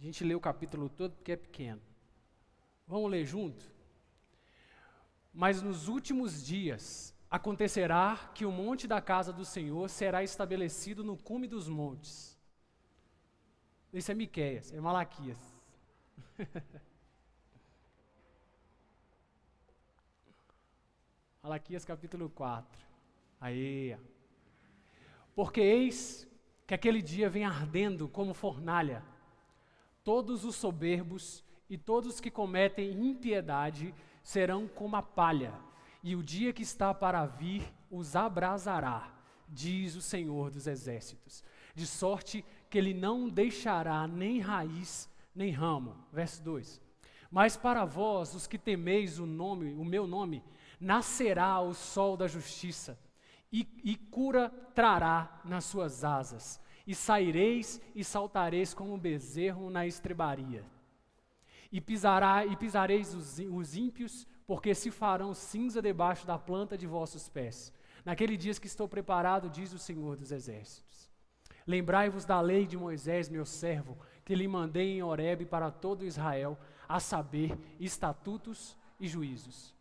gente lê o capítulo todo porque é pequeno. Vamos ler junto? Mas nos últimos dias acontecerá que o monte da casa do Senhor será estabelecido no cume dos montes. Isso é Miqueias, é Malaquias. Malaquias capítulo 4. Aí. Porque eis que aquele dia vem ardendo como fornalha. Todos os soberbos e todos os que cometem impiedade serão como a palha, e o dia que está para vir os abrasará, diz o Senhor dos Exércitos, de sorte que ele não deixará nem raiz nem ramo. Verso 2. Mas para vós, os que temeis o meu nome, nascerá o sol da justiça, e cura trará nas suas asas, e saireis e saltareis como um bezerro na estrebaria. E pisareis os ímpios, porque se farão cinza debaixo da planta de vossos pés. Naquele dia que estou preparado, diz o Senhor dos Exércitos. Lembrai-vos da lei de Moisés, meu servo, que lhe mandei em Horebe para todo Israel, a saber, estatutos e juízos.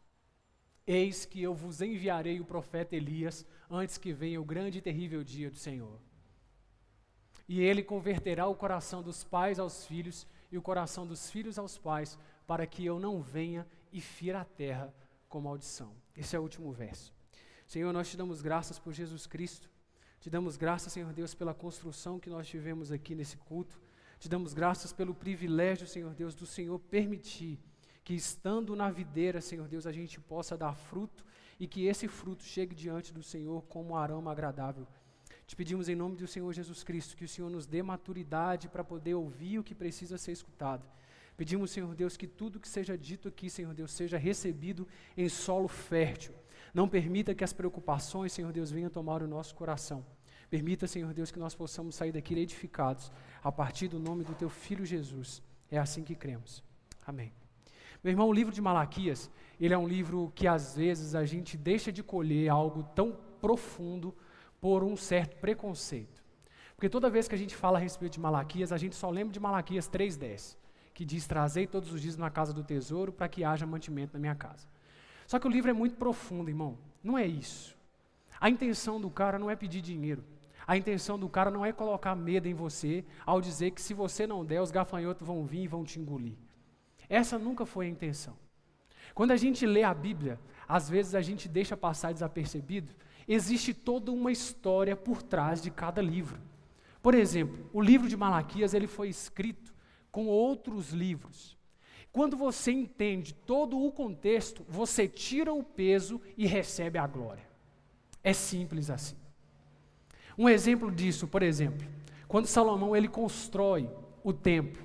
Eis que eu vos enviarei o profeta Elias, antes que venha o grande e terrível dia do Senhor. E ele converterá o coração dos pais aos filhos, e o coração dos filhos aos pais, para que eu não venha e fira a terra com maldição. Esse é o último verso. Senhor, nós te damos graças por Jesus Cristo. Te damos graças, Senhor Deus, pela construção que nós tivemos aqui nesse culto. Te damos graças pelo privilégio, Senhor Deus, do Senhor permitir que, estando na videira, Senhor Deus, a gente possa dar fruto e que esse fruto chegue diante do Senhor como um aroma agradável. Te pedimos em nome do Senhor Jesus Cristo que o Senhor nos dê maturidade para poder ouvir o que precisa ser escutado. Pedimos, Senhor Deus, que tudo que seja dito aqui, Senhor Deus, seja recebido em solo fértil. Não permita que as preocupações, Senhor Deus, venham tomar o nosso coração. Permita, Senhor Deus, que nós possamos sair daqui edificados a partir do nome do Teu Filho Jesus. É assim que cremos. Amém. Meu irmão, o livro de Malaquias, ele é um livro que às vezes a gente deixa de colher algo tão profundo por um certo preconceito. Porque toda vez que a gente fala a respeito de Malaquias, a gente só lembra de Malaquias 3:10, que diz: trazei todos os dias na casa do tesouro para que haja mantimento na minha casa. Só que o livro é muito profundo, irmão. Não é isso. A intenção do cara não é pedir dinheiro. A intenção do cara não é colocar medo em você ao dizer que se você não der, os gafanhotos vão vir e vão te engolir. Essa nunca foi a intenção. Quando a gente lê a Bíblia, às vezes a gente deixa passar desapercebido, existe toda uma história por trás de cada livro. Por exemplo, o livro de Malaquias, ele foi escrito com outros livros. Quando você entende todo o contexto, você tira o peso e recebe a glória. É simples assim. Um exemplo disso, por exemplo, quando Salomão ele constrói o templo,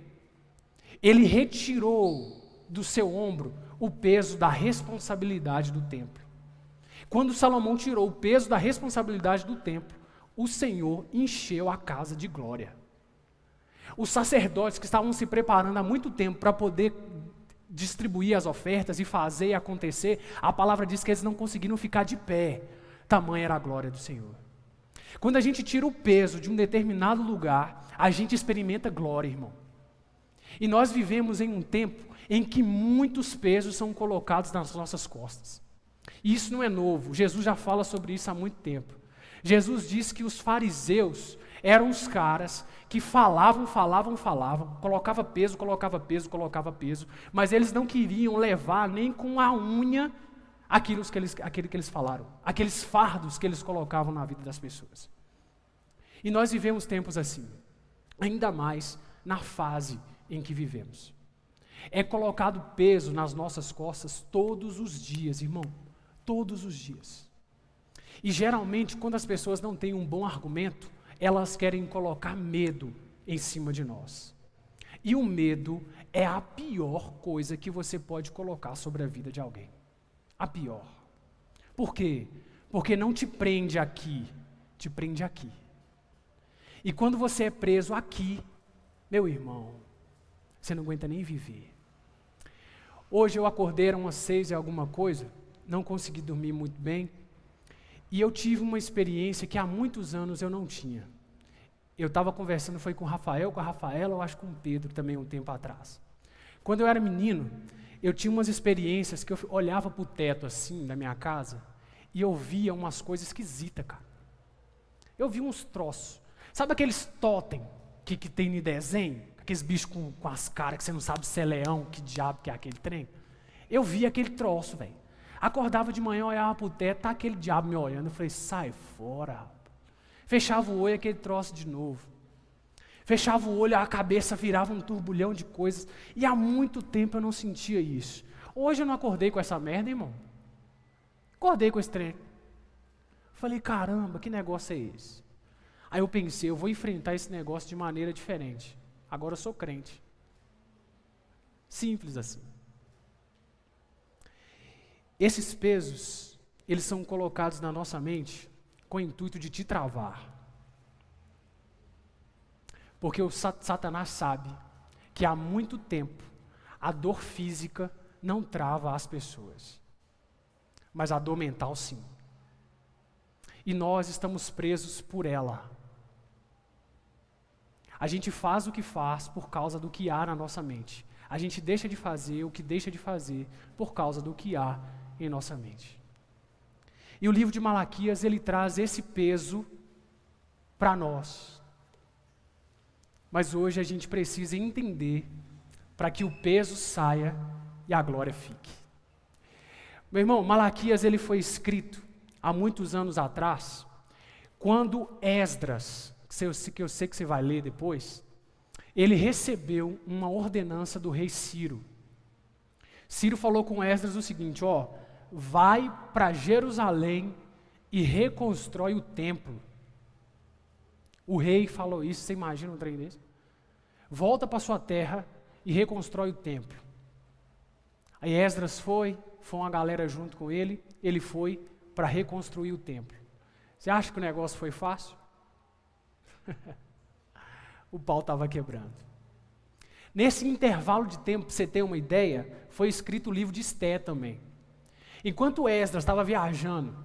ele retirou do seu ombro o peso da responsabilidade do templo. Quando Salomão tirou o peso da responsabilidade do templo, o Senhor encheu a casa de glória. Os sacerdotes que estavam se preparando há muito tempo para poder distribuir as ofertas e fazer acontecer, a palavra diz que eles não conseguiram ficar de pé, tamanha era a glória do Senhor. Quando a gente tira o peso de um determinado lugar, a gente experimenta glória, irmão. E nós vivemos em um tempo em que muitos pesos são colocados nas nossas costas. E isso não é novo, Jesus já fala sobre isso há muito tempo. Jesus disse que os fariseus eram os caras que falavam, colocava peso, mas eles não queriam levar nem com a unha aquilo que eles falaram, aqueles fardos que eles colocavam na vida das pessoas. E nós vivemos tempos assim, ainda mais na fase em que vivemos. É colocado peso nas nossas costas todos os dias, irmão, todos os dias. E geralmente, quando as pessoas não têm um bom argumento, elas querem colocar medo em cima de nós. E o medo é a pior coisa que você pode colocar sobre a vida de alguém. A pior. Por quê? Porque não te prende aqui, te prende aqui. E quando você é preso aqui, meu irmão, você não aguenta nem viver. Hoje eu acordei, eram umas 6 e alguma coisa, não consegui dormir muito bem, e eu tive uma experiência que há muitos anos eu não tinha. eu estava conversando, foi com o Rafael, com a Rafaela, eu acho que com o Pedro também, um tempo atrás. Quando eu era menino, eu tinha umas experiências que eu olhava para o teto assim, da minha casa, e eu via umas coisas esquisitas, cara. Eu vi uns troços. Sabe aqueles totem que tem no desenho? Aqueles bichos com as caras que você não sabe se é leão, que diabo que é aquele trem? Eu vi aquele troço, velho. Acordava de manhã, olhava pro teto, tá aquele diabo me olhando. Eu falei, sai fora, rapaz. Fechava o olho, aquele troço de novo. Fechava o olho, a cabeça virava um turbulhão de coisas. E há muito tempo eu não sentia isso. Hoje eu não acordei com essa merda, irmão. Acordei com esse trem. Falei, caramba, que negócio é esse? Aí eu pensei, eu vou enfrentar esse negócio de maneira diferente. Agora eu sou crente. Simples assim. Esses pesos, eles são colocados na nossa mente com o intuito de te travar. Porque o Satanás sabe que há muito tempo a dor física não trava as pessoas, mas a dor mental sim. E nós estamos presos por ela. A gente faz o que faz por causa do que há na nossa mente. A gente deixa de fazer o que deixa de fazer por causa do que há em nossa mente. E o livro de Malaquias, ele traz esse peso para nós. Mas hoje a gente precisa entender para que o peso saia e a glória fique. Meu irmão, Malaquias ele foi escrito há muitos anos atrás, quando Esdras, que eu sei que você vai ler depois, ele recebeu uma ordenança do rei Ciro. Ciro falou com Esdras o seguinte, vai para Jerusalém e reconstrói o templo. O rei falou isso, você imagina um trem desse? Volta para sua terra e reconstrói o templo. Aí Esdras foi uma galera junto com ele foi para reconstruir o templo. Você acha que o negócio foi fácil? O pau estava quebrando. Nesse intervalo de tempo, para você ter uma ideia, foi escrito o livro de Esté também. Enquanto Esdras estava viajando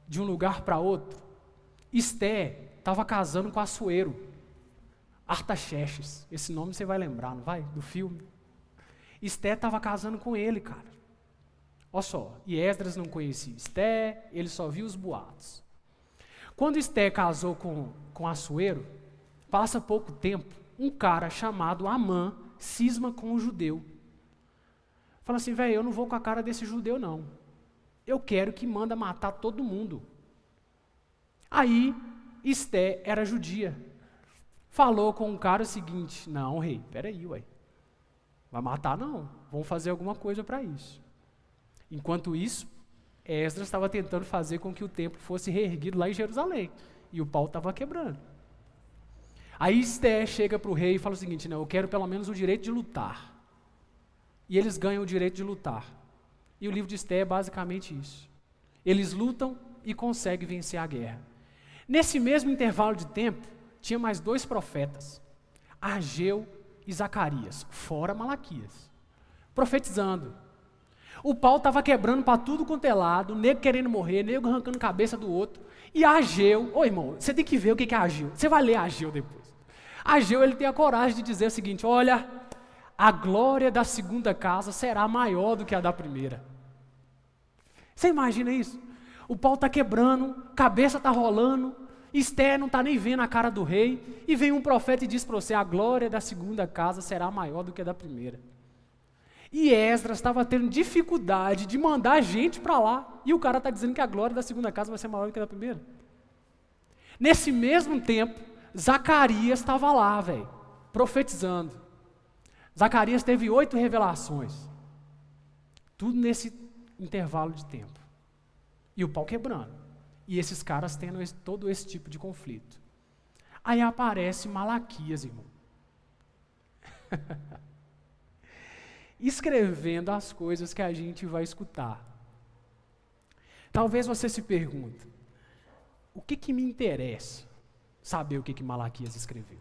de um lugar para outro, Esté estava casando com Assuero, Artaxerxes. Esse nome você vai lembrar, não vai? Do filme. Esté estava casando com ele, cara. Olha só, e Esdras não conhecia Esté, ele só viu os boatos. Quando Esté casou com Assuero, passa pouco tempo, um cara chamado Amã cisma com um judeu. Fala assim, velho, eu não vou com a cara desse judeu não. Eu quero que manda matar todo mundo. Aí, Esté era judia. Falou com o cara o seguinte, não rei, peraí, ué. Vai matar não, vamos fazer alguma coisa para isso. Enquanto isso, Esdras estava tentando fazer com que o templo fosse reerguido lá em Jerusalém. E o pau estava quebrando. Aí Esté chega para o rei e fala o seguinte, não, eu quero pelo menos o direito de lutar. E eles ganham o direito de lutar. E o livro de Esté é basicamente isso. Eles lutam e conseguem vencer a guerra. Nesse mesmo intervalo de tempo, tinha mais 2 profetas, Ageu e Zacarias, fora Malaquias, profetizando. O pau estava quebrando para tudo quanto é lado, nego querendo morrer, nego arrancando cabeça do outro. E Ageu, irmão, você tem que ver o que é Ageu. Você vai ler Ageu depois. Ageu, ele tem a coragem de dizer o seguinte, olha, a glória da segunda casa será maior do que a da primeira. Você imagina isso? O pau está quebrando, cabeça está rolando, Esté não está nem vendo a cara do rei, e vem um profeta e diz para você, a glória da segunda casa será maior do que a da primeira. E Esdras estava tendo dificuldade de mandar gente para lá, e o cara está dizendo que a glória da segunda casa vai ser maior do que a da primeira. Nesse mesmo tempo, Zacarias estava lá, velho, profetizando. Zacarias teve 8 revelações. Tudo nesse intervalo de tempo. E o pau quebrando. E esses caras tendo todo esse tipo de conflito. Aí aparece Malaquias, irmão. Escrevendo as coisas que a gente vai escutar. Talvez você se pergunte, o que me interessa saber o que Malaquias escreveu?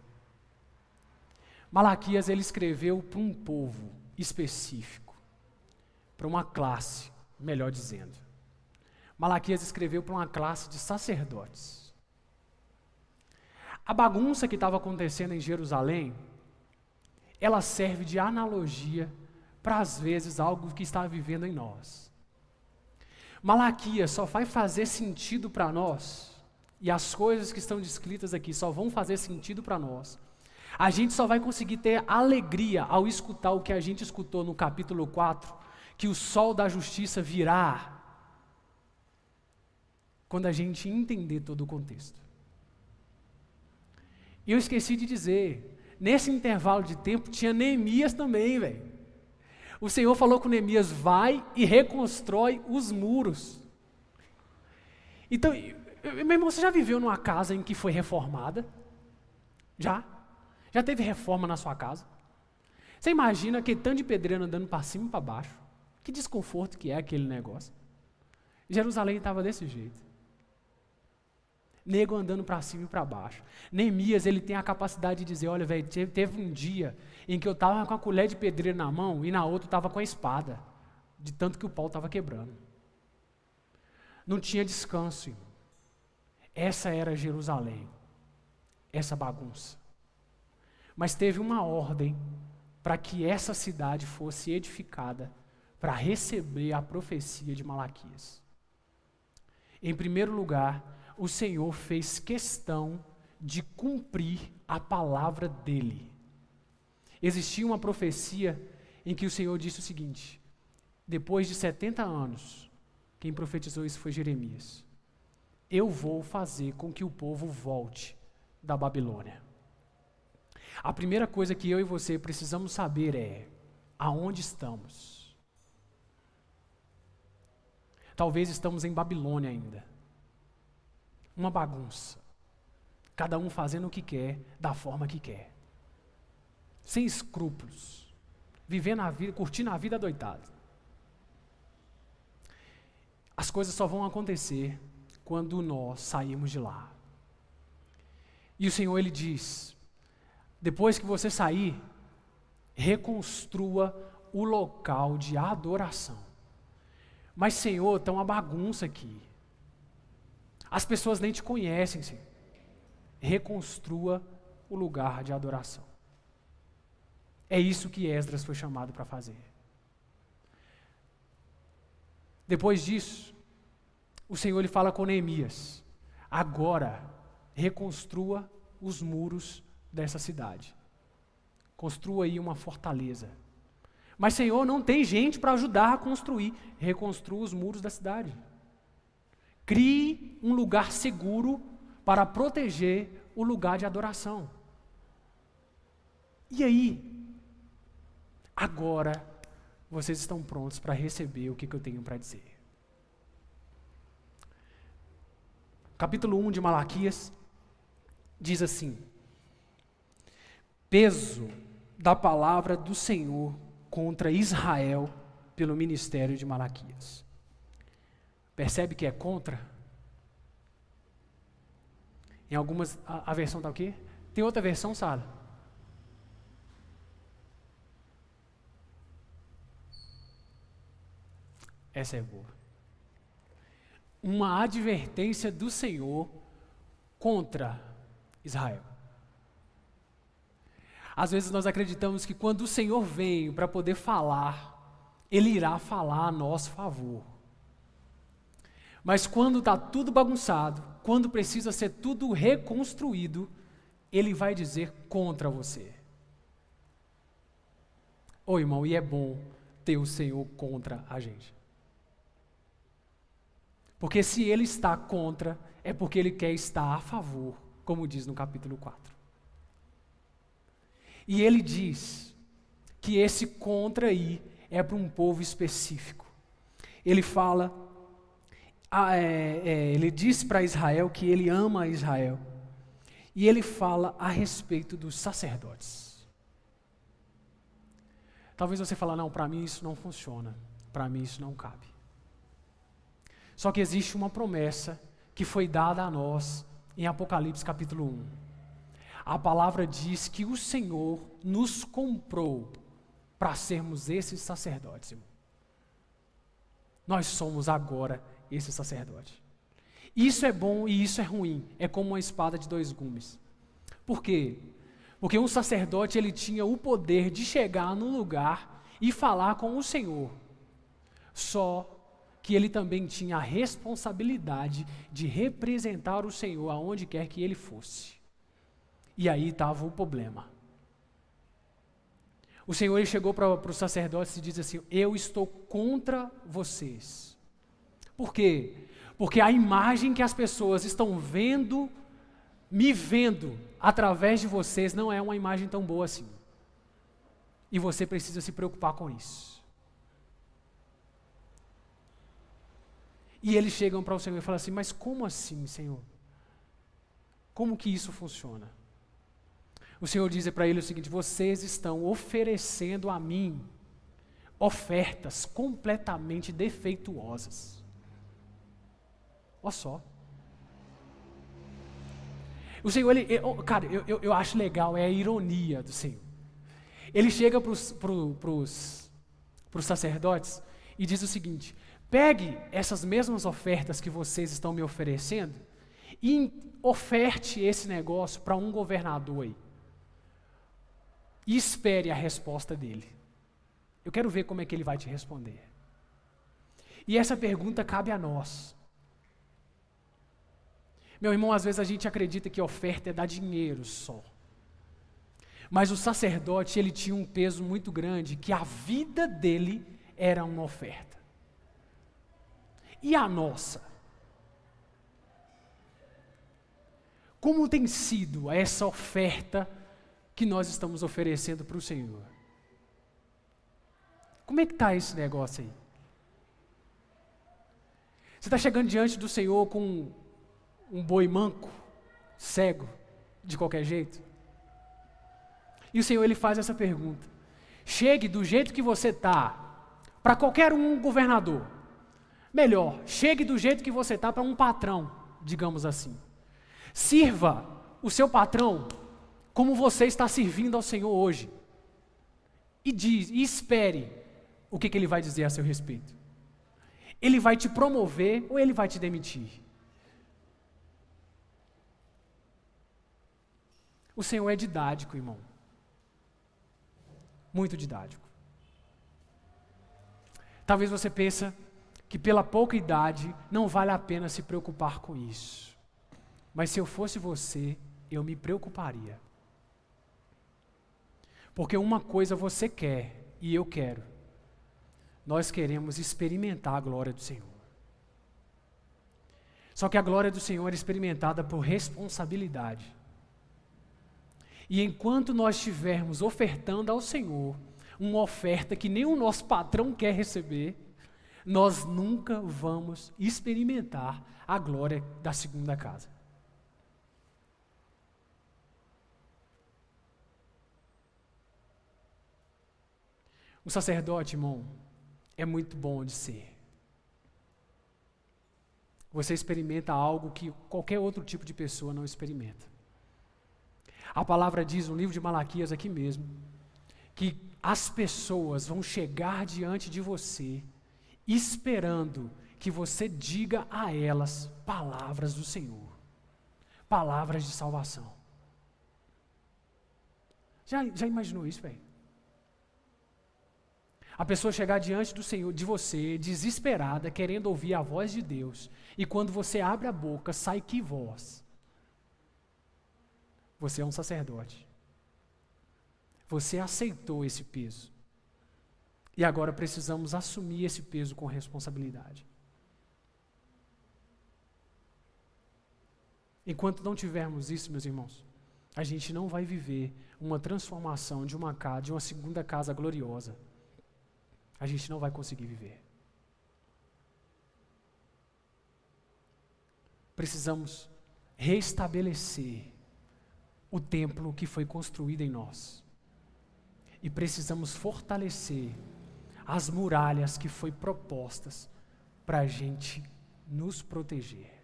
Malaquias, ele escreveu para um povo específico, para uma classe, melhor dizendo. Malaquias escreveu para uma classe de sacerdotes. A bagunça que estava acontecendo em Jerusalém, ela serve de analogia para, às vezes, algo que está vivendo em nós. Malaquias só vai fazer sentido para nós, e as coisas que estão descritas aqui só vão fazer sentido para nós. A gente só vai conseguir ter alegria ao escutar o que a gente escutou no capítulo 4, que o sol da justiça virá, quando a gente entender todo o contexto. E eu esqueci de dizer, nesse intervalo de tempo tinha Neemias também, velho. O Senhor falou com Neemias, vai e reconstrói os muros. Então, meu irmão, você já viveu numa casa em que foi reformada? Já? Já teve reforma na sua casa? Você imagina aquele tanto de pedreiro andando para cima e para baixo? Que desconforto que é aquele negócio. Jerusalém estava desse jeito. Nego andando para cima e para baixo. Neemias, ele tem a capacidade de dizer, olha, velho, teve um dia em que eu estava com a colher de pedreiro na mão e na outra eu estava com a espada, de tanto que o pau estava quebrando. Não tinha descanso, irmão. Essa era Jerusalém, essa bagunça. Mas teve uma ordem para que essa cidade fosse edificada para receber a profecia de Malaquias. Em primeiro lugar, o Senhor fez questão de cumprir a palavra dele. Existia uma profecia em que o Senhor disse o seguinte, depois de 70 anos, quem profetizou isso foi Jeremias, eu vou fazer com que o povo volte da Babilônia. A primeira coisa que eu e você precisamos saber é, aonde estamos? Talvez estamos em Babilônia ainda. Uma bagunça. Cada um fazendo o que quer, da forma que quer. Sem escrúpulos. Vivendo a vida, curtindo a vida adoitada. As coisas só vão acontecer quando nós sairmos de lá. E o Senhor, Ele diz, depois que você sair, reconstrua o local de adoração. Mas, Senhor, está uma bagunça aqui. As pessoas nem te conhecem, Senhor. Reconstrua o lugar de adoração. É isso que Esdras foi chamado para fazer. Depois disso, o Senhor ele fala com Neemias, agora reconstrua os muros dessa cidade. Construa aí uma fortaleza. Mas, Senhor, não tem gente para ajudar a construir. Reconstrua os muros da cidade. Crie um lugar seguro para proteger o lugar de adoração. E aí? Agora, vocês estão prontos para receber o que eu tenho para dizer. Capítulo 1 de Malaquias diz assim: peso da palavra do Senhor contra Israel pelo ministério de Malaquias. Percebe que é contra? Em algumas, a versão está o quê? Tem outra versão, Sara? Essa é boa. Uma advertência do Senhor contra Israel. Às vezes nós acreditamos que quando o Senhor vem para poder falar, Ele irá falar a nosso favor. Mas quando está tudo bagunçado, quando precisa ser tudo reconstruído, Ele vai dizer contra você. Ô irmão, e é bom ter o Senhor contra a gente. Porque se Ele está contra, é porque Ele quer estar a favor, como diz no capítulo 4. E Ele diz que esse contra aí é para um povo específico. Ele fala... ele disse para Israel que ele ama Israel. E ele fala a respeito dos sacerdotes. Talvez você fale, não, para mim isso não funciona. Para mim isso não cabe. Só que existe uma promessa que foi dada a nós em Apocalipse capítulo 1. A palavra diz que o Senhor nos comprou para sermos esses sacerdotes, irmão. Nós somos agora esse sacerdote. Isso é bom e isso é ruim. É como uma espada de dois gumes. Por quê? Porque um sacerdote ele tinha o poder de chegar num lugar e falar com o Senhor. Só que ele também tinha a responsabilidade de representar o Senhor aonde quer que ele fosse. E aí estava o problema. O Senhor ele chegou para os sacerdotes e disse assim: eu estou contra vocês. Por quê? Porque a imagem que as pessoas estão vendo, me vendo através de vocês, não é uma imagem tão boa assim. E você precisa se preocupar com isso. E eles chegam para o Senhor e falam assim: mas como assim, Senhor? Como que isso funciona? O Senhor diz para ele o seguinte: vocês estão oferecendo a mim ofertas completamente defeituosas. Olha só. O Senhor, cara, eu acho legal, é a ironia do Senhor. Ele chega para os sacerdotes e diz o seguinte: pegue essas mesmas ofertas que vocês estão me oferecendo e oferte esse negócio para um governador aí. E espere a resposta dele. Eu quero ver como é que ele vai te responder. E essa pergunta cabe a nós. Meu irmão, às vezes a gente acredita que oferta é dar dinheiro só. Mas o sacerdote, ele tinha um peso muito grande, que a vida dele era uma oferta. E a nossa? Como tem sido essa oferta que nós estamos oferecendo para o Senhor? Como é que está esse negócio aí? Você está chegando diante do Senhor com um boi manco, cego, de qualquer jeito? E o Senhor ele faz essa pergunta: chegue do jeito que você está para qualquer um governador. Melhor, chegue do jeito que você está para um patrão, digamos assim. Sirva o seu patrão como você está servindo ao Senhor hoje. E espere o que ele vai dizer a seu respeito. Ele vai te promover ou ele vai te demitir? O Senhor é didático, irmão. Muito didático. Talvez você pense que pela pouca idade não vale a pena se preocupar com isso. Mas se eu fosse você, eu me preocuparia. Porque uma coisa você quer e eu quero. Nós queremos experimentar a glória do Senhor. Só que a glória do Senhor é experimentada por responsabilidade. E enquanto nós estivermos ofertando ao Senhor uma oferta que nem o nosso patrão quer receber, nós nunca vamos experimentar a glória da segunda casa. O sacerdote, irmão, é muito bom de ser. Você experimenta algo que qualquer outro tipo de pessoa não experimenta. A palavra diz no livro de Malaquias aqui mesmo, que as pessoas vão chegar diante de você, esperando que você diga a elas palavras do Senhor, palavras de salvação. Já imaginou isso, velho? A pessoa chegar diante do Senhor, de você, desesperada, querendo ouvir a voz de Deus, e quando você abre a boca, sai que voz? Você é um sacerdote. Você aceitou esse peso. E agora precisamos assumir esse peso com responsabilidade. Enquanto não tivermos isso, meus irmãos, a gente não vai viver uma transformação de uma casa, de uma segunda casa gloriosa. A gente não vai conseguir viver. Precisamos restabelecer o templo que foi construído em nós. E precisamos fortalecer as muralhas que foi propostas para a gente nos proteger.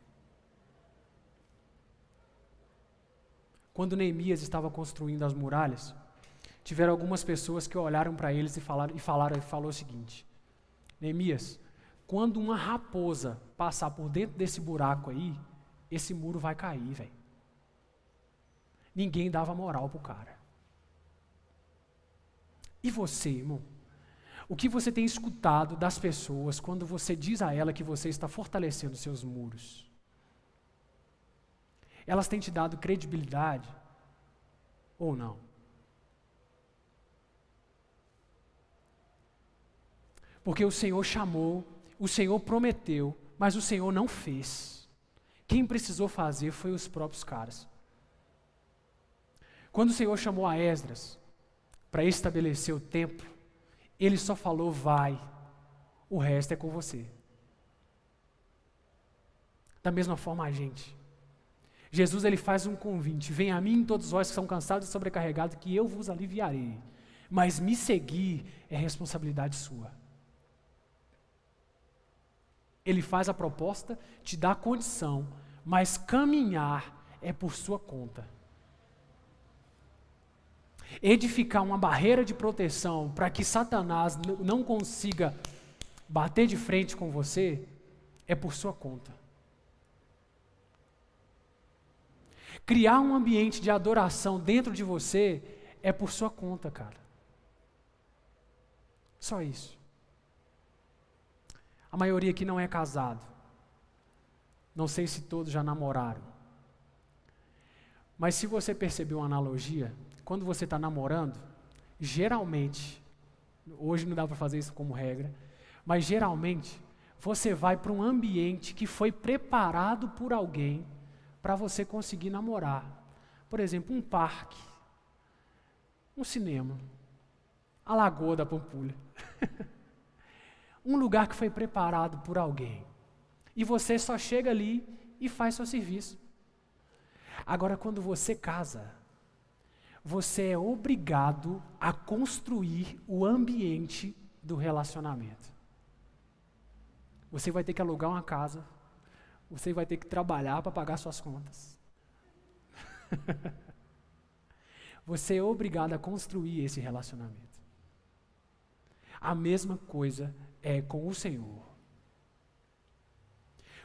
Quando Neemias estava construindo as muralhas, tiveram algumas pessoas que olharam para eles e falou o seguinte: Neemias, quando uma raposa passar por dentro desse buraco aí, esse muro vai cair, velho. ninguém dava moral pro cara. E você, irmão? O que você tem escutado das pessoas quando você diz a ela que você está fortalecendo seus muros? Elas têm te dado credibilidade ou não? Porque o Senhor chamou, o Senhor prometeu, mas o Senhor não fez. Quem precisou fazer foi os próprios caras. Quando o Senhor chamou a Esdras para estabelecer o templo, Ele só falou, vai, o resto é com você. Da mesma forma a gente. Jesus ele faz um convite, venha a mim todos vós que são cansados e sobrecarregados, que eu vos aliviarei. Mas me seguir é responsabilidade sua. Ele faz a proposta, te dá a condição, mas caminhar é por sua conta. Edificar uma barreira de proteção para que Satanás não consiga bater de frente com você é por sua conta. Criar um ambiente de adoração dentro de você é por sua conta, cara. Só isso. A maioria aqui não é casado. Não sei se todos já namoraram. Mas se você percebeu uma analogia, quando você está namorando, geralmente, hoje não dá para fazer isso como regra, mas geralmente você vai para um ambiente que foi preparado por alguém para você conseguir namorar. Por exemplo, um parque, um cinema, a Lagoa da Pampulha. Um lugar que foi preparado por alguém. E você só chega ali e faz seu serviço. Agora, quando você casa, você é obrigado a construir o ambiente do relacionamento. Você vai ter que alugar uma casa, você vai ter que trabalhar para pagar suas contas. Você é obrigado a construir esse relacionamento. A mesma coisa é com o Senhor.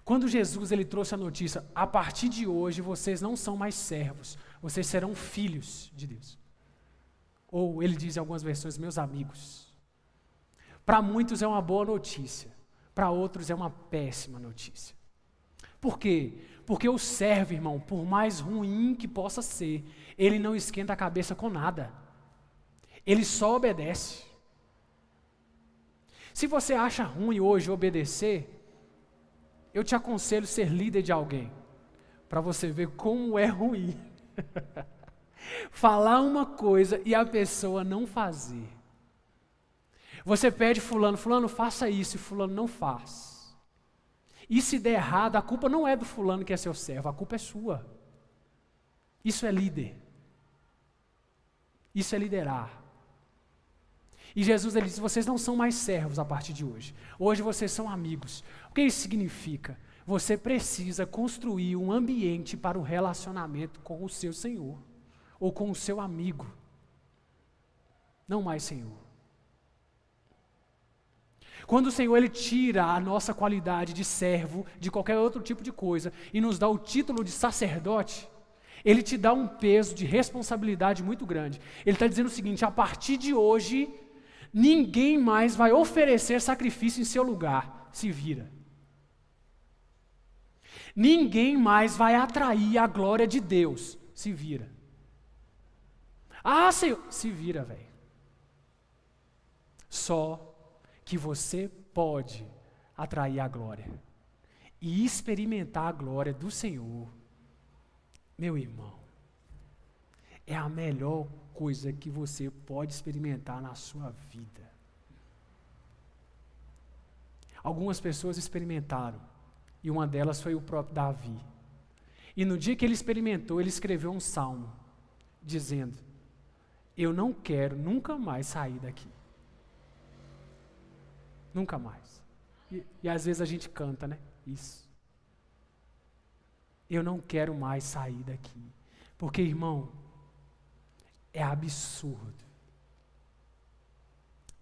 Quando Jesus ele trouxe a notícia, a partir de hoje vocês não são mais servos, vocês serão filhos de Deus. Ou ele diz em algumas versões, meus amigos. Para muitos é uma boa notícia, para outros é uma péssima notícia. Por quê? Porque o servo, irmão, por mais ruim que possa ser, ele não esquenta a cabeça com nada. Ele só obedece. Se você acha ruim hoje obedecer, eu te aconselho ser líder de alguém, para você ver como é ruim. Falar uma coisa e a pessoa não fazer. Você pede fulano, fulano faça isso, e fulano não faz. E se der errado, a culpa não é do fulano que é seu servo, a culpa é sua. Isso é líder. Isso é liderar. E Jesus ele diz, vocês não são mais servos a partir de hoje. Hoje vocês são amigos. O que isso significa? Você precisa construir um ambiente para o relacionamento com o seu Senhor. Ou com o seu amigo. Não mais Senhor. Quando o Senhor ele tira a nossa qualidade de servo, de qualquer outro tipo de coisa, e nos dá o título de sacerdote, Ele te dá um peso de responsabilidade muito grande. Ele está dizendo o seguinte, a partir de hoje, ninguém mais vai oferecer sacrifício em seu lugar. Se vira. Ninguém mais vai atrair a glória de Deus. Se vira. Ah, Senhor, se vira, velho. Só que você pode atrair a glória e experimentar a glória do Senhor. Meu irmão, é a melhor coisa que você pode experimentar na sua vida. Algumas pessoas experimentaram, e uma delas foi o próprio Davi. E no dia que ele experimentou, ele escreveu um salmo, dizendo, eu não quero nunca mais sair daqui. Nunca mais. E às vezes a gente canta, né? Isso. Eu não quero mais sair daqui. Porque, irmão, é absurdo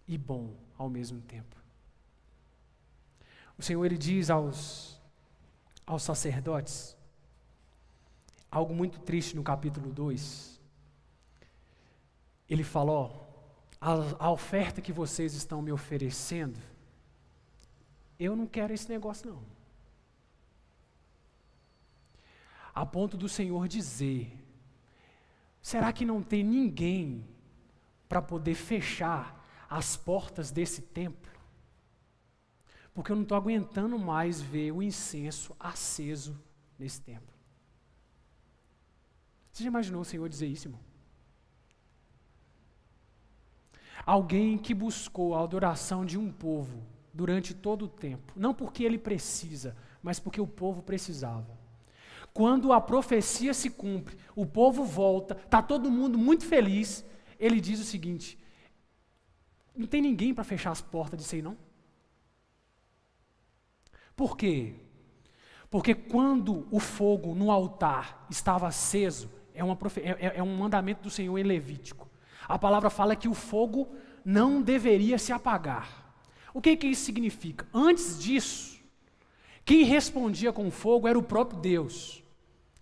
e bom ao mesmo tempo. O Senhor, Ele diz aos sacerdotes, algo muito triste no capítulo 2. Ele fala, ó, a oferta que vocês estão me oferecendo, eu não quero esse negócio não. A ponto do Senhor dizer, será que não tem ninguém para poder fechar as portas desse templo? Porque eu não estou aguentando mais ver o incenso aceso nesse templo. Você já imaginou o Senhor dizer isso, irmão? Alguém que buscou a adoração de um povo durante todo o tempo, não porque ele precisa, mas porque o povo precisava. Quando a profecia se cumpre, o povo volta, está todo mundo muito feliz, ele diz o seguinte, não tem ninguém para fechar as portas disso aí não? Por quê? Porque quando o fogo no altar estava aceso, é um mandamento do Senhor em Levítico. A palavra fala que o fogo não deveria se apagar. O que isso significa? Antes disso, quem respondia com fogo era o próprio Deus.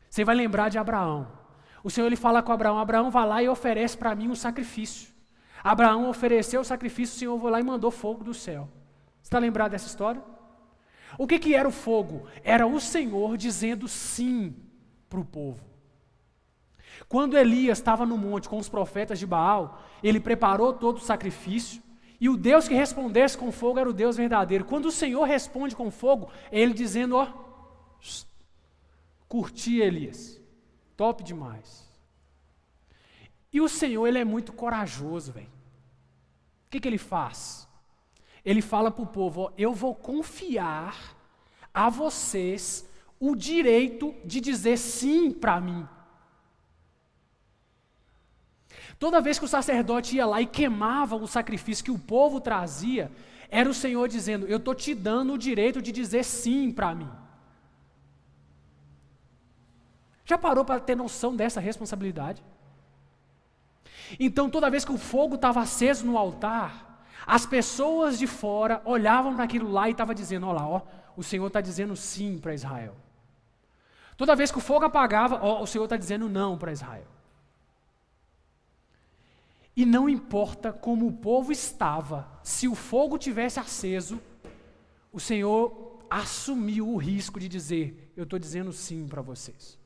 Você vai lembrar de Abraão. O Senhor ele fala com Abraão, Abraão vai lá e oferece para mim um sacrifício. Abraão ofereceu o sacrifício, o Senhor foi lá e mandou fogo do céu. Você está lembrado dessa história? O que era o fogo? Era o Senhor dizendo sim para o povo. Quando Elias estava no monte com os profetas de Baal, ele preparou todo o sacrifício, e o Deus que respondesse com fogo era o Deus verdadeiro. Quando o Senhor responde com fogo, é ele dizendo, ó, curti Elias, top demais. E o Senhor, ele é muito corajoso, velho. O que ele faz? Ele fala para o povo, ó, eu vou confiar a vocês o direito de dizer sim para mim. Toda vez que o sacerdote ia lá e queimava o sacrifício que o povo trazia, era o Senhor dizendo, eu estou te dando o direito de dizer sim para mim. Já parou para ter noção dessa responsabilidade? Então toda vez que o fogo estava aceso no altar, as pessoas de fora olhavam para aquilo lá e estavam dizendo, olha lá, ó, o Senhor está dizendo sim para Israel. Toda vez que o fogo apagava, ó, o Senhor está dizendo não para Israel. E não importa como o povo estava, se o fogo tivesse aceso, o Senhor assumiu o risco de dizer, eu estou dizendo sim para vocês.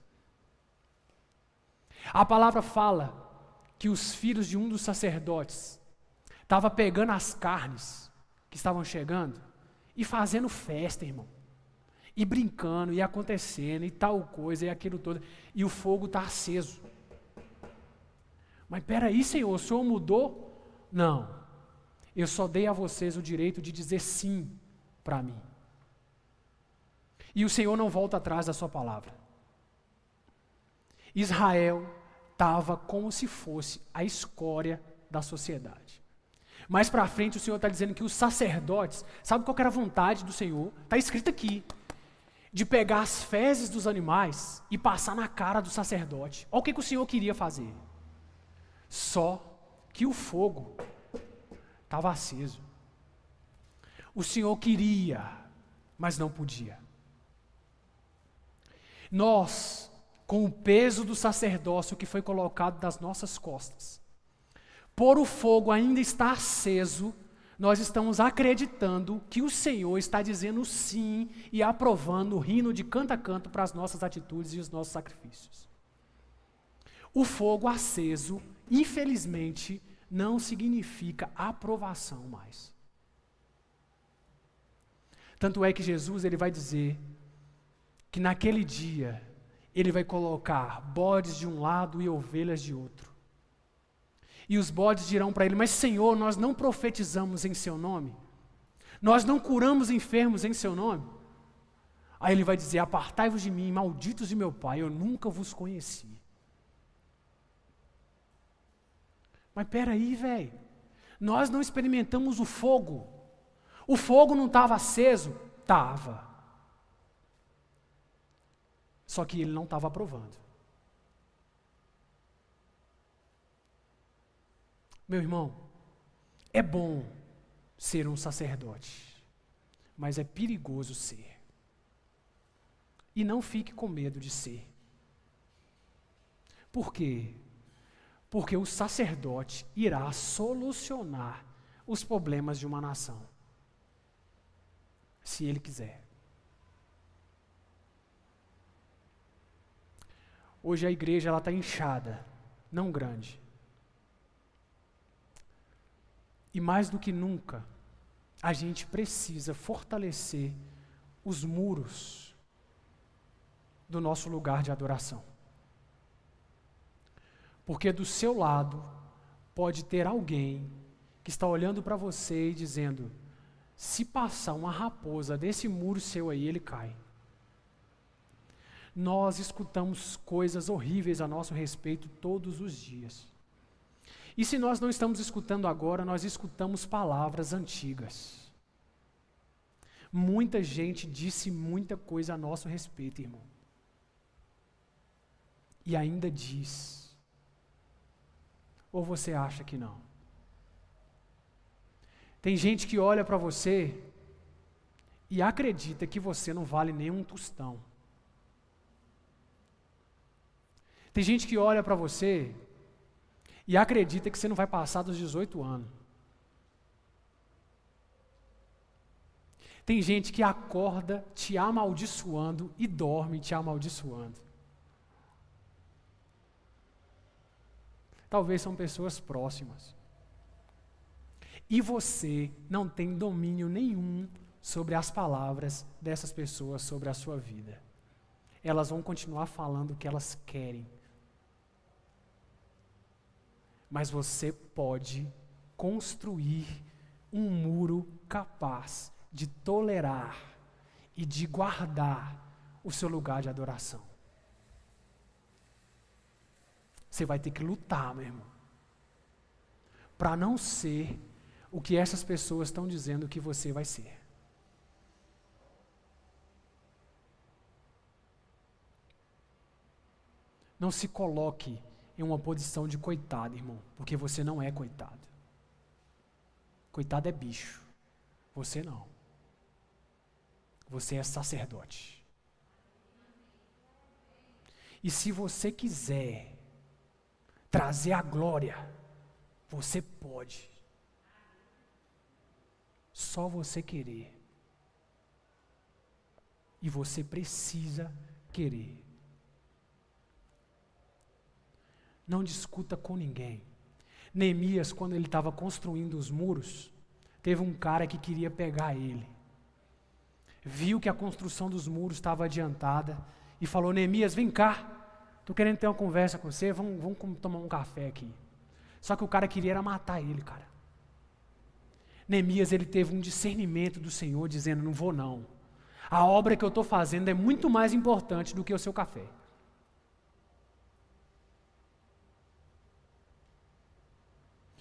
A palavra fala que os filhos de um dos sacerdotes estavam pegando as carnes que estavam chegando e fazendo festa, irmão. E brincando, e acontecendo, e tal coisa, e aquilo todo. E o fogo está aceso. Mas peraí, Senhor, o Senhor mudou? Não. Eu só dei a vocês o direito de dizer sim para mim. E o Senhor não volta atrás da sua palavra. Israel estava como se fosse a escória da sociedade. Mais para frente o Senhor está dizendo que os sacerdotes, sabe qual que era a vontade do Senhor? Está escrito aqui, de pegar as fezes dos animais e passar na cara do sacerdote. Olha o que o Senhor queria fazer. Só que o fogo estava aceso. O Senhor queria, mas não podia. Nós, com o peso do sacerdócio que foi colocado nas nossas costas, por o fogo ainda está aceso, nós estamos acreditando que o Senhor está dizendo sim e aprovando, rindo de canto a canto para as nossas atitudes e os nossos sacrifícios. O fogo aceso, infelizmente, não significa aprovação mais. Tanto é que Jesus ele vai dizer que naquele dia ele vai colocar bodes de um lado e ovelhas de outro. E os bodes dirão para ele, mas Senhor, nós não profetizamos em seu nome? Nós não curamos enfermos em seu nome? Aí ele vai dizer, apartai-vos de mim, malditos de meu Pai, eu nunca vos conheci. Mas peraí, velho, nós não experimentamos o fogo. O fogo não estava aceso? Estava. Só que ele não estava aprovando. Meu irmão, é bom ser um sacerdote, mas é perigoso ser. E não fique com medo de ser. Por quê? Porque o sacerdote irá solucionar os problemas de uma nação, se ele quiser. Hoje a igreja está inchada, não grande. E mais do que nunca, a gente precisa fortalecer os muros do nosso lugar de adoração. Porque do seu lado pode ter alguém que está olhando para você e dizendo: se passar uma raposa desse muro seu aí, ele cai. Nós escutamos coisas horríveis a nosso respeito todos os dias. E se nós não estamos escutando agora, nós escutamos palavras antigas. Muita gente disse muita coisa a nosso respeito, irmão. E ainda diz. Ou você acha que não? Tem gente que olha para você e acredita que você não vale nem um tostão. Tem gente que olha para você e acredita que você não vai passar dos 18 anos. Tem gente que acorda te amaldiçoando e dorme te amaldiçoando. Talvez são pessoas próximas. E você não tem domínio nenhum sobre as palavras dessas pessoas sobre a sua vida. Elas vão continuar falando o que elas querem. Mas você pode construir um muro capaz de tolerar e de guardar o seu lugar de adoração. Você vai ter que lutar, meu irmão, para não ser o que essas pessoas estão dizendo que você vai ser. Não se coloque em uma posição de coitado, irmão, porque você não é coitado. Coitado é bicho, você não. Você é sacerdote. E se você quiser trazer a glória, você pode. Só você querer. E você precisa querer. Não discuta com ninguém. Neemias, quando ele estava construindo os muros, teve um cara que queria pegar ele. Viu que a construção dos muros estava adiantada e falou: Neemias, vem cá. Estou querendo ter uma conversa com você, vamos tomar um café aqui. Só que o cara queria era matar ele, cara. Neemias, ele teve um discernimento do Senhor, dizendo: não vou não. A obra que eu estou fazendo é muito mais importante do que o seu café.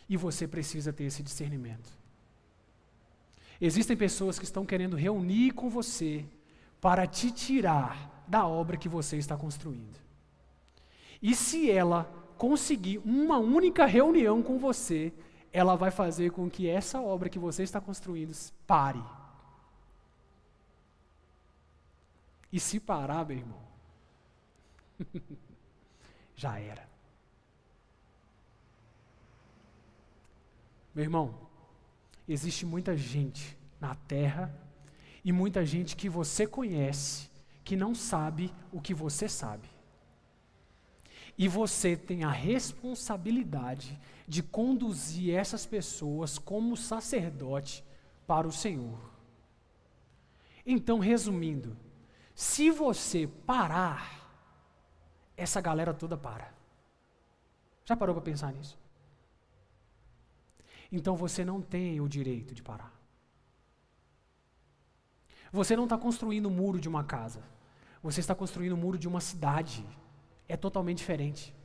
E você precisa ter esse discernimento. Existem pessoas que estão querendo reunir com você para te tirar da obra que você está construindo. E se ela conseguir uma única reunião com você, ela vai fazer com que essa obra que você está construindo pare. E se parar, meu irmão, já era. Meu irmão, existe muita gente na terra e muita gente que você conhece que não sabe o que você sabe. E você tem a responsabilidade de conduzir essas pessoas como sacerdote para o Senhor. Então, resumindo, se você parar, essa galera toda para. Já parou para pensar nisso? Então você não tem o direito de parar. Você não está construindo o muro de uma casa. Você está construindo o muro de uma cidade. É totalmente diferente.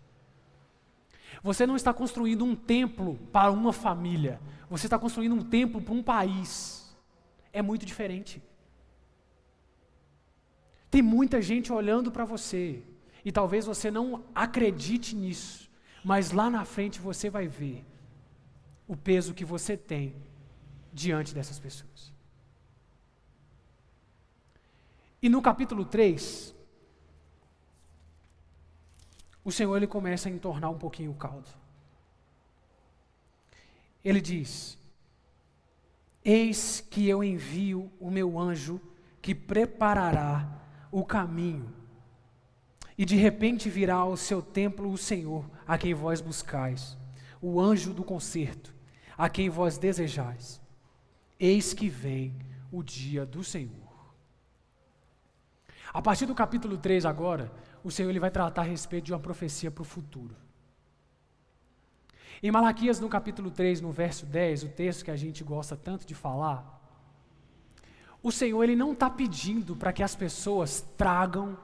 Você não está construindo um templo para uma família. Você está construindo um templo para um país. É muito diferente. Tem muita gente olhando para você. E talvez você não acredite nisso. Mas lá na frente você vai ver o peso que você tem diante dessas pessoas. E no capítulo 3, o Senhor ele começa a entornar um pouquinho o caldo. Ele diz: eis que eu envio o meu anjo que preparará o caminho, e de repente virá ao seu templo o Senhor, a quem vós buscais, o anjo do concerto, a quem vós desejais. Eis que vem o dia do Senhor. A partir do capítulo 3 agora, o Senhor ele vai tratar a respeito de uma profecia para o futuro. Em Malaquias, no capítulo 3, no verso 10, o texto que a gente gosta tanto de falar, o Senhor ele não está pedindo para que as pessoas tragam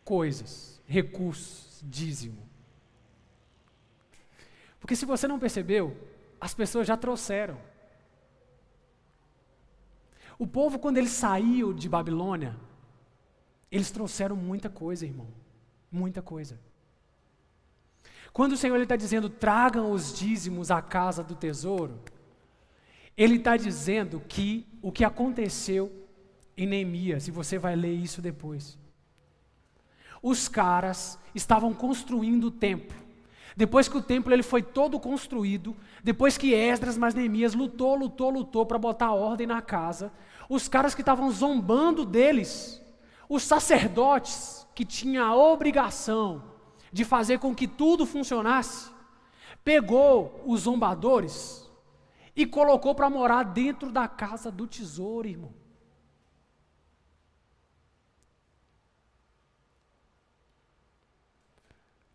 coisas, recursos, dízimo. Porque se você não percebeu, as pessoas já trouxeram. O povo, quando ele saiu de Babilônia, eles trouxeram muita coisa, irmão. Muita coisa. Quando o Senhor está dizendo, tragam os dízimos à casa do tesouro, Ele está dizendo que o que aconteceu em Neemias, e você vai ler isso depois. Os caras estavam construindo o templo. Depois que o templo ele foi todo construído, depois que Esdras mais Neemias lutou para botar ordem na casa, os caras que estavam zombando deles, os sacerdotes que tinham a obrigação de fazer com que tudo funcionasse, pegou os zombadores e colocou para morar dentro da casa do tesouro, irmão.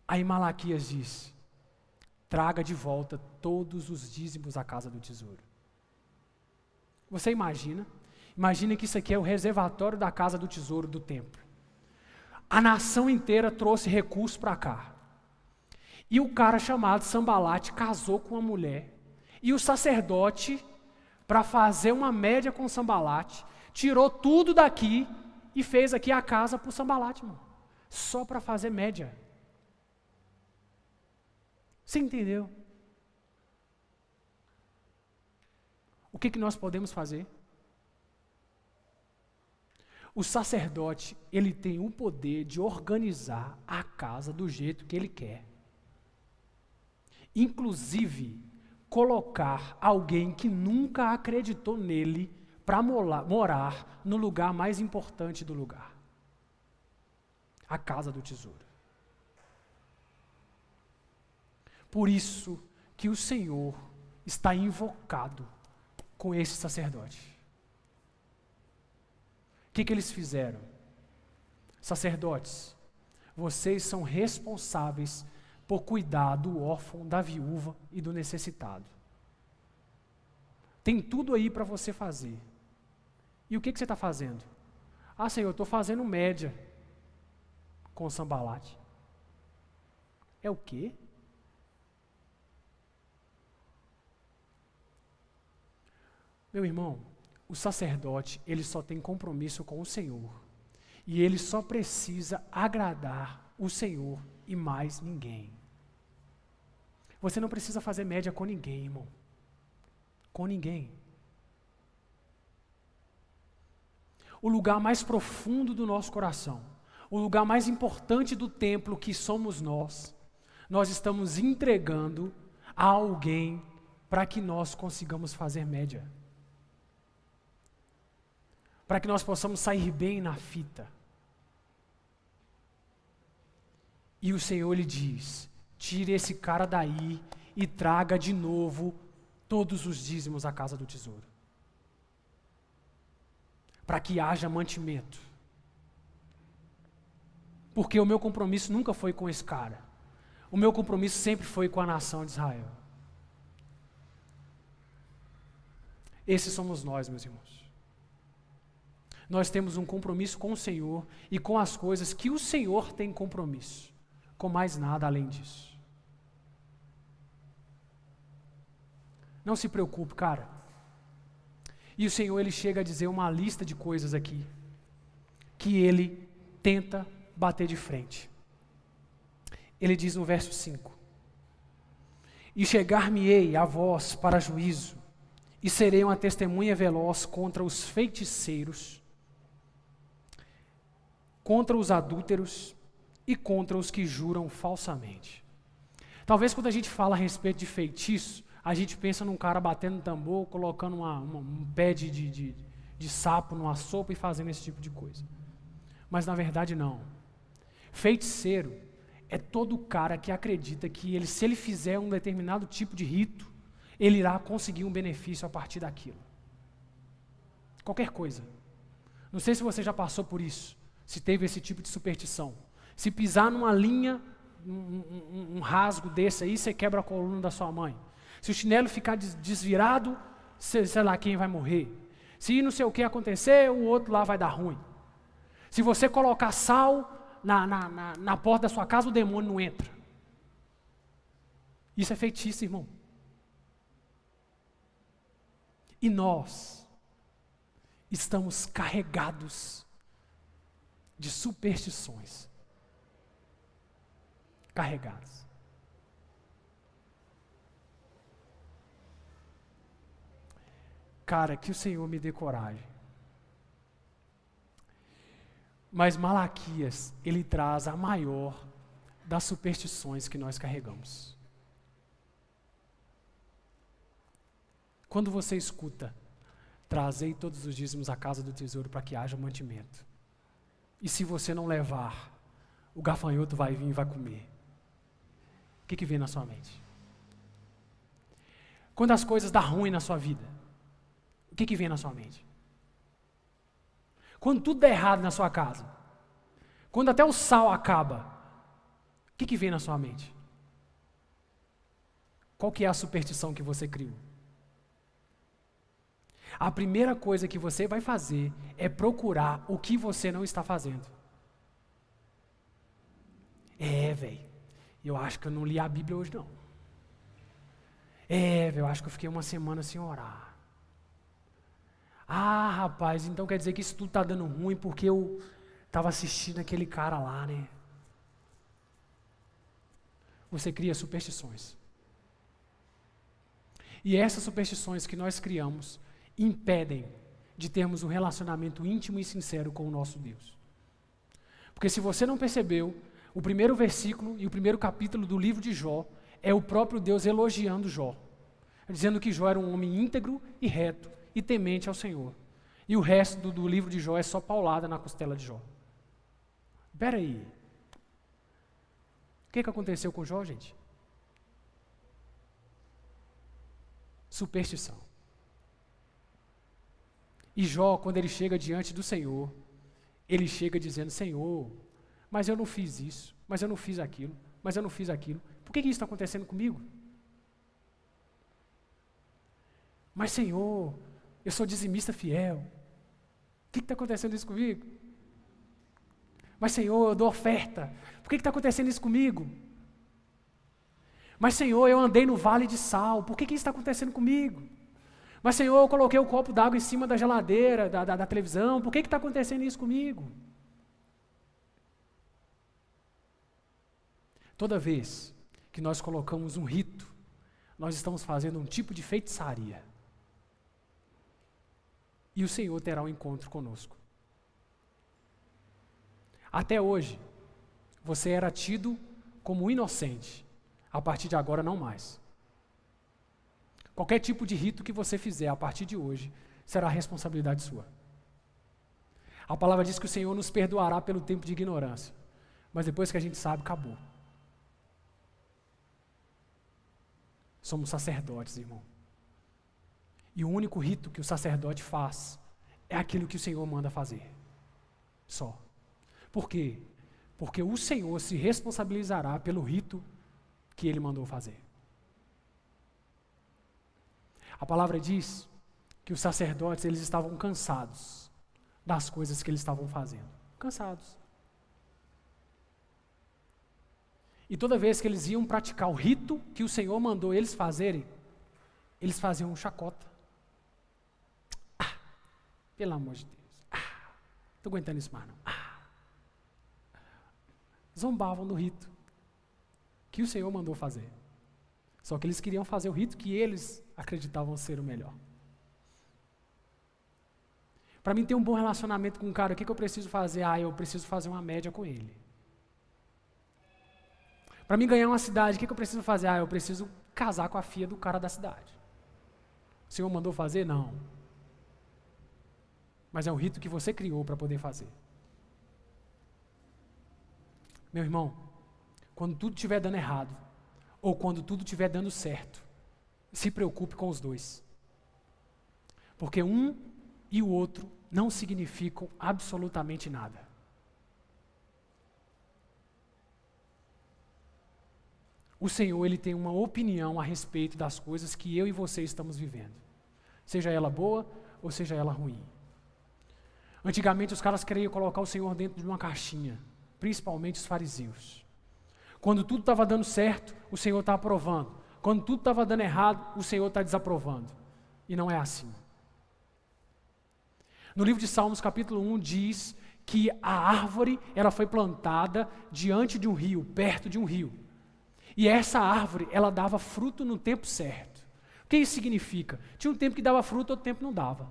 Aí Malaquias diz: traga de volta todos os dízimos à casa do tesouro. Você imagina que isso aqui é o reservatório da casa do tesouro do templo. A nação inteira trouxe recursos para cá. E o cara chamado Sambalate casou com uma mulher. E o sacerdote, para fazer uma média com Sambalate, tirou tudo daqui e fez aqui a casa para o Sambalate, irmão. Só para fazer média. Você entendeu? O que nós podemos fazer? O sacerdote, ele tem o poder de organizar a casa do jeito que ele quer. Inclusive, colocar alguém que nunca acreditou nele para morar no lugar mais importante do lugar. A casa do tesouro. Por isso que o Senhor está invocado com esse sacerdote. O que eles fizeram? Sacerdotes, vocês são responsáveis por cuidar do órfão, da viúva e do necessitado. Tem tudo aí para você fazer. E o que você está fazendo? Ah, Senhor, eu estou fazendo média com o Sambalate. É o quê? Meu irmão, o sacerdote, ele só tem compromisso com o Senhor. E ele só precisa agradar o Senhor e mais ninguém. Você não precisa fazer média com ninguém, irmão. Com ninguém. O lugar mais profundo do nosso coração, o lugar mais importante do templo que somos nós estamos entregando a alguém para que nós consigamos fazer média. Para que nós possamos sair bem na fita. E o Senhor lhe diz: tire esse cara daí e traga de novo todos os dízimos à casa do tesouro. Para que haja mantimento. Porque o meu compromisso nunca foi com esse cara. O meu compromisso sempre foi com a nação de Israel. Esses somos nós, meus irmãos. Nós temos um compromisso com o Senhor e com as coisas que o Senhor tem compromisso. Com mais nada além disso. Não se preocupe, cara. E o Senhor, Ele chega a dizer uma lista de coisas aqui, que Ele tenta bater de frente. Ele diz no verso 5: e chegar-me-ei a vós para juízo, e serei uma testemunha veloz contra os feiticeiros, contra os adúlteros, e contra os que juram falsamente. Talvez quando a gente fala a respeito de feitiço, a gente pensa num cara batendo tambor, colocando um pé de sapo numa sopa e fazendo esse tipo de coisa. Mas na verdade não. Feiticeiro é todo cara que acredita que se ele fizer um determinado tipo de rito, ele irá conseguir um benefício a partir daquilo. Qualquer coisa. Não sei se você já passou por isso, se teve esse tipo de superstição. Se pisar numa linha, um rasgo desse aí, você quebra a coluna da sua mãe. Se o chinelo ficar desvirado, sei lá quem vai morrer. Se não sei o que acontecer, o outro lá vai dar ruim. Se você colocar sal na porta da sua casa, o demônio não entra. Isso é feitiço, irmão. E nós estamos carregados de superstições. Carregados. Cara, que o Senhor me dê coragem. Mas Malaquias, ele traz a maior das superstições que nós carregamos. Quando você escuta, trazei todos os dízimos à casa do tesouro para que haja mantimento. E se você não levar, o gafanhoto vai vir e vai comer. O que vem na sua mente? Quando as coisas dão ruim na sua vida, o que vem na sua mente? Quando tudo dá errado na sua casa, quando até o sal acaba, o que vem na sua mente? Qual que é a superstição que você criou? A primeira coisa que você vai fazer é procurar o que você não está fazendo. Velho, eu acho que eu não li a Bíblia hoje não. Velho, eu acho que eu fiquei uma semana sem orar. Ah, rapaz, então quer dizer que isso tudo está dando ruim porque eu estava assistindo aquele cara lá, né? Você cria superstições. E essas superstições que nós criamos impedem de termos um relacionamento íntimo e sincero com o nosso Deus. Porque se você não percebeu, o primeiro versículo e o primeiro capítulo do livro de Jó é o próprio Deus elogiando Jó, dizendo que Jó era um homem íntegro e reto e temente ao Senhor. E o resto do livro de Jó é só paulada na costela de Jó. Espera aí. O que aconteceu com Jó, gente? Superstição. E Jó, quando ele chega diante do Senhor, ele chega dizendo, Senhor, mas eu não fiz isso, mas eu não fiz aquilo, mas eu não fiz aquilo. Por que isso está acontecendo comigo? Mas Senhor, eu sou dizimista fiel. Por que está acontecendo isso comigo? Mas Senhor, eu dou oferta. Por que está acontecendo isso comigo? Mas Senhor, eu andei no vale de sal. Por que isso está acontecendo comigo? Mas Senhor, eu coloquei o copo d'água em cima da geladeira, da televisão. Por que está acontecendo isso comigo? Toda vez que nós colocamos um rito, nós estamos fazendo um tipo de feitiçaria. E o Senhor terá um encontro conosco. Até hoje, você era tido como inocente. A partir de agora, não mais. Qualquer tipo de rito que você fizer a partir de hoje, será responsabilidade sua. A palavra diz que o Senhor nos perdoará pelo tempo de ignorância. Mas depois que a gente sabe, acabou. Somos sacerdotes, irmão. E o único rito que o sacerdote faz é aquilo que o Senhor manda fazer. Só. Por quê? Porque o Senhor se responsabilizará pelo rito que Ele mandou fazer. A palavra diz que os sacerdotes, eles estavam cansados das coisas que eles estavam fazendo. Cansados. E toda vez que eles iam praticar o rito que o Senhor mandou eles fazerem, eles faziam um chacota. Pelo amor de Deus. Estou aguentando isso mais não. Zombavam do rito que o Senhor mandou fazer. Só que eles queriam fazer o rito que eles acreditavam ser o melhor. Para mim ter um bom relacionamento com um cara, o que eu preciso fazer? Eu preciso fazer uma média com ele. Para mim ganhar uma cidade, o que eu preciso fazer? Eu preciso casar com a filha do cara da cidade. O Senhor mandou fazer? Não. Mas é um rito que você criou para poder fazer. Meu irmão, quando tudo estiver dando errado, ou quando tudo estiver dando certo, se preocupe com os dois. Porque um e o outro não significam absolutamente nada. O Senhor, Ele tem uma opinião a respeito das coisas que eu e você estamos vivendo. Seja ela boa ou seja ela ruim. Antigamente os caras queriam colocar o Senhor dentro de uma caixinha, principalmente os fariseus. Quando tudo estava dando certo, o Senhor está aprovando. Quando tudo estava dando errado, o Senhor está desaprovando. E não é assim. No livro de Salmos, capítulo 1, diz que a árvore ela foi plantada diante de um rio, perto de um rio. E essa árvore, ela dava fruto no tempo certo. O que isso significa? Tinha um tempo que dava fruto, outro tempo não dava.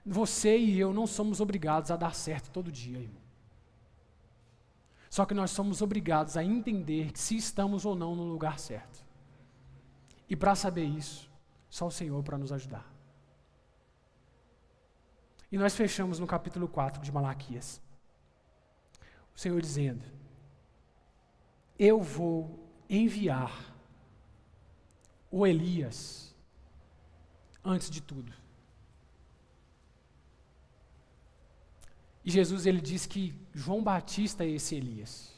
Você e eu não somos obrigados a dar certo todo dia, irmão. Só que nós somos obrigados a entender se estamos ou não no lugar certo. E para saber isso, só o Senhor para nos ajudar. E nós fechamos no capítulo 4 de Malaquias. O Senhor dizendo: eu vou enviar o Elias antes de tudo. E Jesus, ele diz que João Batista é esse Elias.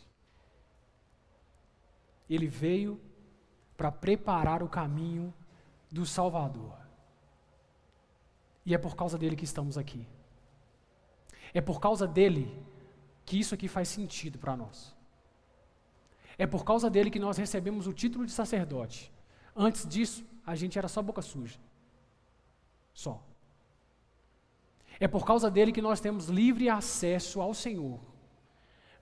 Ele veio para preparar o caminho do Salvador. E é por causa dele que estamos aqui. É por causa dele que isso aqui faz sentido para nós. É por causa dele que nós recebemos o título de sacerdote. Antes disso, a gente era só boca suja. Só. É por causa dele que nós temos livre acesso ao Senhor.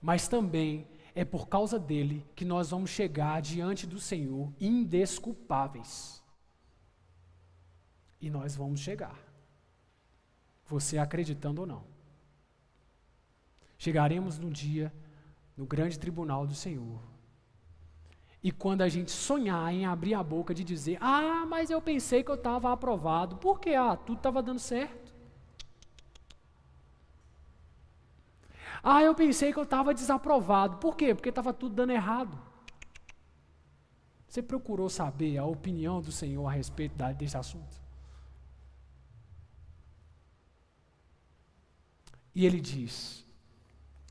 Mas também é por causa dele que nós vamos chegar diante do Senhor indesculpáveis. E nós vamos chegar. Você acreditando ou não. Chegaremos no dia, no grande tribunal do Senhor. E quando a gente sonhar em abrir a boca de dizer: mas eu pensei que eu estava aprovado. Por quê? Tudo estava dando certo. Eu pensei que eu estava desaprovado. Por quê? Porque estava tudo dando errado. Você procurou saber a opinião do Senhor a respeito desse assunto? E ele diz,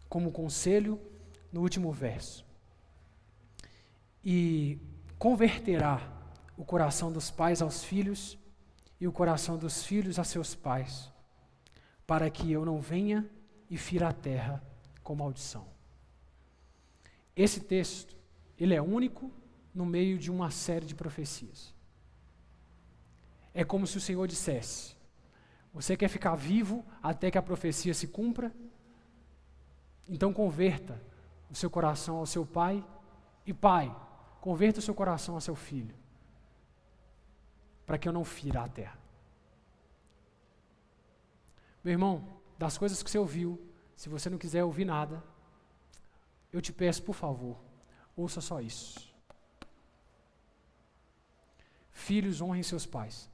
como conselho, no último verso: e converterá o coração dos pais aos filhos e o coração dos filhos a seus pais, para que eu não venha e fira a terra com maldição. Esse texto, ele é único no meio de uma série de profecias. É como se o Senhor dissesse: você quer ficar vivo até que a profecia se cumpra? Então converta o seu coração ao seu pai, e pai, converta o seu coração ao seu filho, para que eu não fira a terra. Meu irmão, das coisas que você ouviu, se você não quiser ouvir nada, eu te peço, por favor, ouça só isso. Filhos, honrem seus pais.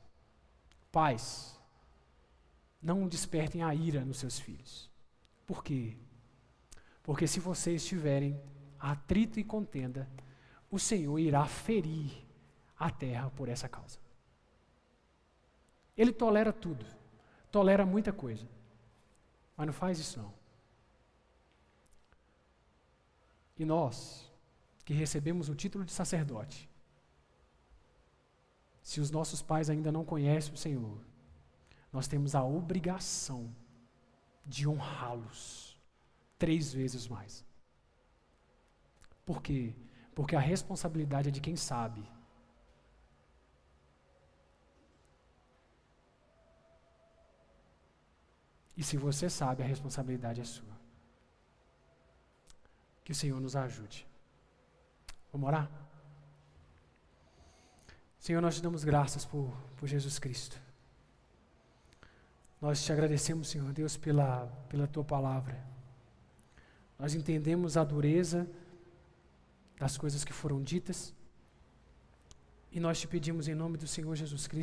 Pais, não despertem a ira nos seus filhos. Por quê? Porque se vocês tiverem atrito e contenda, o Senhor irá ferir a terra por essa causa. Ele tolera tudo, tolera muita coisa, mas não faz isso não. E nós, que recebemos o título de sacerdote, se os nossos pais ainda não conhecem o Senhor, nós temos a obrigação de honrá-los 3 vezes mais. Por quê? Porque a responsabilidade é de quem sabe. E se você sabe, a responsabilidade é sua. Que o Senhor nos ajude. Vamos orar? Senhor, nós te damos graças por Jesus Cristo. Nós te agradecemos, Senhor Deus, pela Tua palavra. Nós entendemos a dureza das coisas que foram ditas. E nós te pedimos em nome do Senhor Jesus Cristo,